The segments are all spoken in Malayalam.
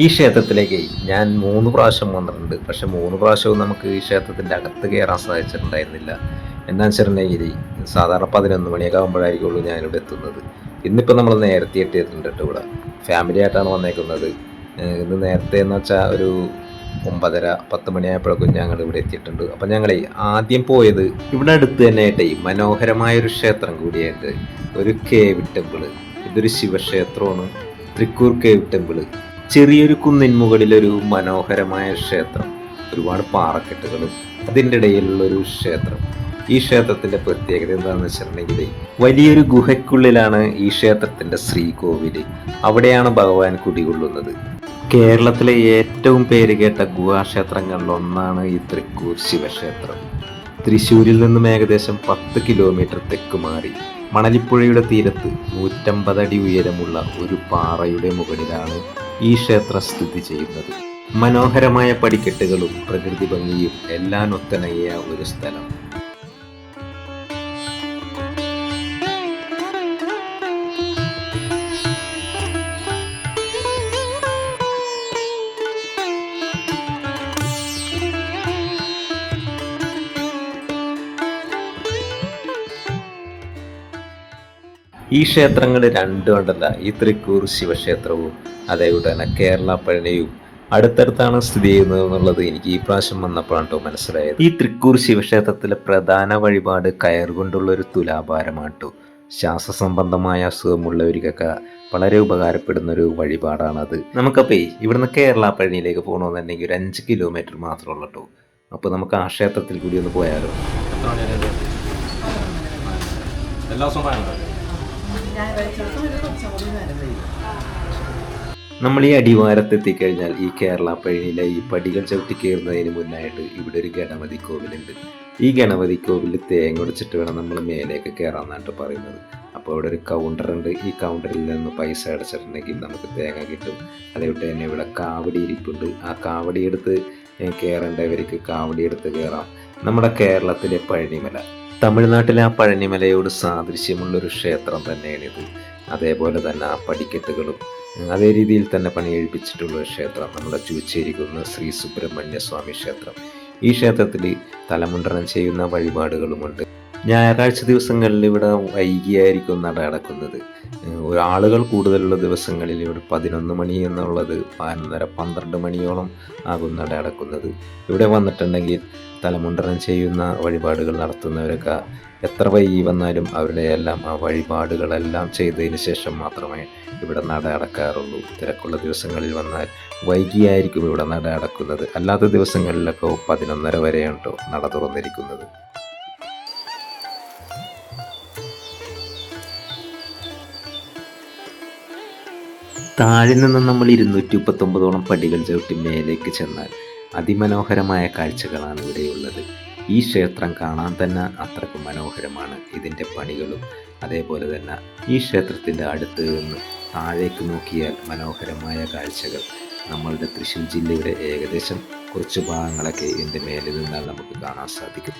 ഈ ക്ഷേത്രത്തിലേക്ക് ഞാൻ 3 പ്രാവശ്യം വന്നിട്ടുണ്ട്. പക്ഷെ 3 പ്രാവശ്യവും നമുക്ക് ഈ ക്ഷേത്രത്തിൻ്റെ അകത്ത് കയറാൻ സാധിച്ചിട്ടുണ്ടായിരുന്നില്ല. എന്താണെന്ന് വെച്ചിട്ടുണ്ടെങ്കിൽ സാധാരണ 11 മണിയൊക്കെ ആകുമ്പോഴായിരിക്കുള്ളൂ ഞാനിവിടെ എത്തുന്നത്. ഇന്നിപ്പോൾ നമ്മൾ നേരത്തെ എത്തിയിട്ടുണ്ട് കേട്ടോ ഇവിടെ. ഫാമിലി ആയിട്ടാണ് വന്നേക്കുന്നത്. ഇന്ന് നേരത്തെ എന്ന് വെച്ചാൽ ഒരു 9:30 10 മണിയായപ്പോഴേക്കും ഞങ്ങൾ ഇവിടെ എത്തിയിട്ടുണ്ട്. അപ്പം ഞങ്ങളെ ആദ്യം പോയത് ഇവിടെ അടുത്ത് തന്നെ ആയിട്ടേ മനോഹരമായൊരു ക്ഷേത്രം കൂടിയായിട്ട് ഒരു കേവ് ടെമ്പിള്. ഇതൊരു ശിവക്ഷേത്രമാണ്. Thrikkur cave temple. ചെറിയൊരു കുന്നിൻ മുകളിലൊരു മനോഹരമായ ക്ഷേത്രം, ഒരുപാട് പാറക്കെട്ടുകളും അതിൻ്റെ ഇടയിലുള്ളൊരു ക്ഷേത്രം. ഈ ക്ഷേത്രത്തിൻ്റെ പ്രത്യേകത എന്താണെന്ന് വെച്ചിട്ടുണ്ടെങ്കിൽ വലിയൊരു ഗുഹയ്ക്കുള്ളിലാണ് ഈ ക്ഷേത്രത്തിൻ്റെ ശ്രീകോവില്. അവിടെയാണ് ഭഗവാൻ കുടികൊള്ളുന്നത്. കേരളത്തിലെ ഏറ്റവും പേരുകേട്ട ഗുഹാക്ഷേത്രങ്ങളിൽ ഒന്നാണ് ഈ തൃക്കൂർ ശിവക്ഷേത്രം. തൃശ്ശൂരിൽ നിന്നും ഏകദേശം 10 കിലോമീറ്റർ തെക്ക് മാറി മണലിപ്പുഴയുടെ തീരത്ത് 150 അടി ഉയരമുള്ള ഒരു പാറയുടെ മുകളിലാണ് ഈ ക്ഷേത്രം സ്ഥിതി ചെയ്യുന്നത്. മനോഹരമായ പടിക്കെട്ടുകളും പ്രകൃതി ഭംഗിയും എല്ലാം ഒത്തിണങ്ങിയ ഒരു സ്ഥലം. ഈ ക്ഷേത്രങ്ങൾ രണ്ടും ഉണ്ടല്ല, ഈ തൃക്കൂർ ശിവക്ഷേത്രവും അതേപോലെ തന്നെ കേരള പഴനിയും അടുത്തടുത്താണ് സ്ഥിതി ചെയ്യുന്നത് എന്നുള്ളത് എനിക്ക് ഈ പ്രാവശ്യം വന്നപ്പോഴാണ് കേട്ടോ മനസ്സിലായത്. ഈ തൃക്കൂർ ശിവക്ഷേത്രത്തിലെ പ്രധാന വഴിപാട് കയർ കൊണ്ടുള്ള ഒരു തുലാഭാരമാണ് കേട്ടോ. ശ്വാസസംബന്ധമായ അസുഖമുള്ളവർക്കൊക്കെ വളരെ ഉപകാരപ്പെടുന്ന ഒരു വഴിപാടാണത്. നമുക്കപ്പോൾ ഇവിടുന്ന് കേരള പഴനിയിലേക്ക് പോകണമെന്നുണ്ടെങ്കിൽ ഒരു 5 കിലോമീറ്റർ മാത്രമേ ഉള്ളൂ കേട്ടോ. അപ്പോൾ നമുക്ക് ആ ക്ഷേത്രത്തിൽ കൂടി ഒന്ന് പോയാലോ. എല്ലാ ദിവസവും നമ്മൾ ഈ അടിവാരത്തെത്തിക്കഴിഞ്ഞാൽ ഈ കേരള പഴനിയിലെ ഈ പടികൾ ചവിട്ടി കയറുന്നതിന് മുന്നായിട്ട് ഇവിടെ ഒരു ഗണപതി കോവിലുണ്ട്. ഈ ഗണപതി കോവിലിൽ തേങ്ങ ഒടിച്ചിട്ട് വേണം നമ്മൾ മേലേക്ക് കയറാമെന്നായിട്ട് പറയുന്നത്. അപ്പോൾ ഇവിടെ ഒരു കൗണ്ടറുണ്ട്. ഈ കൗണ്ടറിൽ നിന്ന് പൈസ അടച്ചിട്ടുണ്ടെങ്കിൽ നമുക്ക് തേങ്ങ കിട്ടും. അതേപോലെ തന്നെ ഇവിടെ കാവടി ഇരിപ്പുണ്ട്. ആ കാവടി എടുത്ത് കയറേണ്ടവർക്ക് കാവടി എടുത്ത് കയറാം. നമ്മുടെ കേരളത്തിലെ പഴനിമല, തമിഴ്നാട്ടിലെ ആ പഴനിമലയോട് സാദൃശ്യമുള്ളൊരു ക്ഷേത്രം തന്നെയാണിത്. അതേപോലെ തന്നെ ആ പടിക്കെട്ടുകളും അതേ രീതിയിൽ തന്നെ പണിയെഴുപ്പിച്ചിട്ടുള്ള ക്ഷേത്രം നമ്മുടെ ചൂച്ചേരിക്കുന്ന ശ്രീ സുബ്രഹ്മണ്യ സ്വാമി ക്ഷേത്രം. ഈ ക്ഷേത്രത്തിൽ തലമുണ്ടനം ചെയ്യുന്ന വഴിപാടുകളുമുണ്ട്. ഞായറാഴ്ച ദിവസങ്ങളിൽ ഇവിടെ വൈകിയായിരിക്കും നട അടക്കുന്നത്. ആളുകൾ കൂടുതലുള്ള ദിവസങ്ങളിൽ ഇവിടെ 11 മണി എന്നുള്ളത് 11:30 മണിയോളം ആകും നട അടക്കുന്നത്. ഇവിടെ വന്നിട്ടുണ്ടെങ്കിൽ തലമുണ്ടനം ചെയ്യുന്ന വഴിപാടുകൾ നടത്തുന്നവരൊക്കെ എത്ര വൈകി വന്നാലും അവരുടെ എല്ലാം ആ വഴിപാടുകളെല്ലാം ചെയ്തതിന് ശേഷം മാത്രമേ ഇവിടെ നട അടക്കാറുള്ളൂ. തിരക്കുള്ള ദിവസങ്ങളിൽ വന്നാൽ വൈകിയായിരിക്കും ഇവിടെ നട അടക്കുന്നത്. അല്ലാത്ത ദിവസങ്ങളിലൊക്കെ 11:30 വരെയാണ് കേട്ടോ നട തുറന്നിരിക്കുന്നത്. താഴെ നിന്ന് നമ്മൾ 239ഓളം പടികൾ ചവിട്ടി മേലേക്ക് ചെന്നാൽ അതിമനോഹരമായ കാഴ്ചകളാണ് ഇവിടെയുള്ളത്. ഈ ക്ഷേത്രം കാണാൻ തന്നെ അത്രയ്ക്ക് മനോഹരമാണ്. ഇതിൻ്റെ പണികളും അതേപോലെ തന്നെ ഈ ക്ഷേത്രത്തിൻ്റെ അടുത്ത് നിന്ന് താഴേക്ക് നോക്കിയാൽ മനോഹരമായ കാഴ്ചകൾ. നമ്മളുടെ തൃശ്ശൂർ ജില്ലയുടെ ഏകദേശം കുറച്ച് ഭാഗങ്ങളൊക്കെ ഇതിൻ്റെ മേലിൽ നിന്നാൽ നമുക്ക് കാണാൻ സാധിക്കും.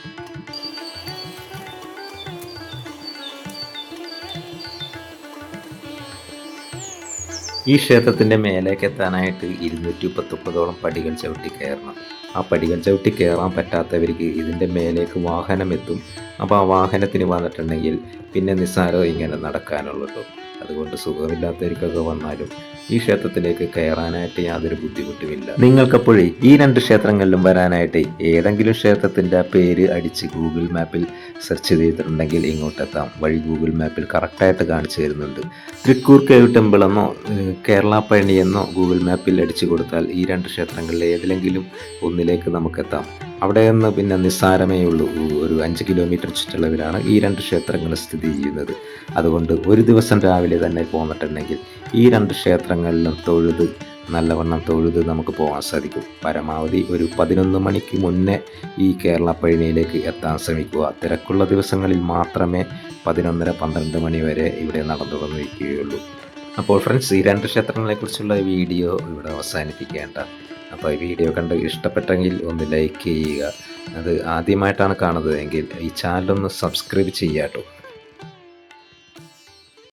ഈ ക്ഷേത്രത്തിൻ്റെ മേലേക്ക് എത്താനായിട്ട് 239ഓളം പടികൾ ചവിട്ടി കയറണം. ആ പടികൾ ചവിട്ടി കയറാൻ പറ്റാത്തവർക്ക് ഇതിൻ്റെ മേലേക്ക് വാഹനം എത്തും. അപ്പോൾ ആ വാഹനത്തിന് വന്നിട്ടുണ്ടെങ്കിൽ പിന്നെ നിസ്സാരം ഇങ്ങനെ നടക്കാനുള്ളൂ. അതുകൊണ്ട് സുഖമില്ലാത്തവർക്കൊക്കെ വന്നാലും ഈ ക്ഷേത്രത്തിലേക്ക് കയറാനായിട്ട് യാതൊരു ബുദ്ധിമുട്ടുമില്ല. നിങ്ങൾക്കപ്പോഴേ ഈ 2 ക്ഷേത്രങ്ങളിലും വരാനായിട്ട് ഏതെങ്കിലും ക്ഷേത്രത്തിൻ്റെ പേര് അടിച്ച് ഗൂഗിൾ മാപ്പിൽ സെർച്ച് ചെയ്തിട്ടുണ്ടെങ്കിൽ ഇങ്ങോട്ടെത്താം. വഴി ഗൂഗിൾ മാപ്പിൽ കറക്റ്റായിട്ട് കാണിച്ചു തരുന്നുണ്ട്. തൃക്കൂർ കേവ് ടെമ്പിൾ എന്നോ കേരള പഴനി എന്നോ ഗൂഗിൾ മാപ്പിൽ അടിച്ചു കൊടുത്താൽ ഈ 2 ക്ഷേത്രങ്ങളിൽ ഏതിലെങ്കിലും ഒന്നിലേക്ക് നമുക്കെത്താം. അവിടെ നിന്ന് പിന്നെ നിസ്സാരമേ ഉള്ളൂ. ഒരു 5 കിലോമീറ്റർ ചുറ്റളവിലാണ് ഈ 2 ക്ഷേത്രങ്ങൾ സ്ഥിതി ചെയ്യുന്നത്. അതുകൊണ്ട് ഒരു ദിവസം രാവിലെ തന്നെ പോന്നിട്ടുണ്ടെങ്കിൽ ഈ 2 ക്ഷേത്രങ്ങളിലും നല്ലവണ്ണം തൊഴുത് നമുക്ക് പോകാൻ സാധിക്കും. പരമാവധി ഒരു 11 മണിക്ക് മുന്നേ ഈ കേരള പഴനിയിലേക്ക് എത്താൻ ശ്രമിക്കുക. തിരക്കുള്ള ദിവസങ്ങളിൽ മാത്രമേ 11:30-12 മണി വരെ ഇവിടെ നടന്നു വന്നിരിക്കുകയുള്ളൂ. അപ്പോൾ ഫ്രണ്ട്സ്, ഈ 2 ക്ഷേത്രങ്ങളെക്കുറിച്ചുള്ള വീഡിയോ ഇവിടെ അവസാനിപ്പിക്കേണ്ട. അപ്പോൾ ഈ വീഡിയോ കണ്ട് ഇഷ്ടപ്പെട്ടെങ്കിൽ ഒന്ന് ലൈക്ക് ചെയ്യുക. അത് ആദ്യമായിട്ടാണ് കാണുന്നതെങ്കിൽ ഈ ചാനലൊന്ന് സബ്സ്ക്രൈബ് ചെയ്യുക കേട്ടോ.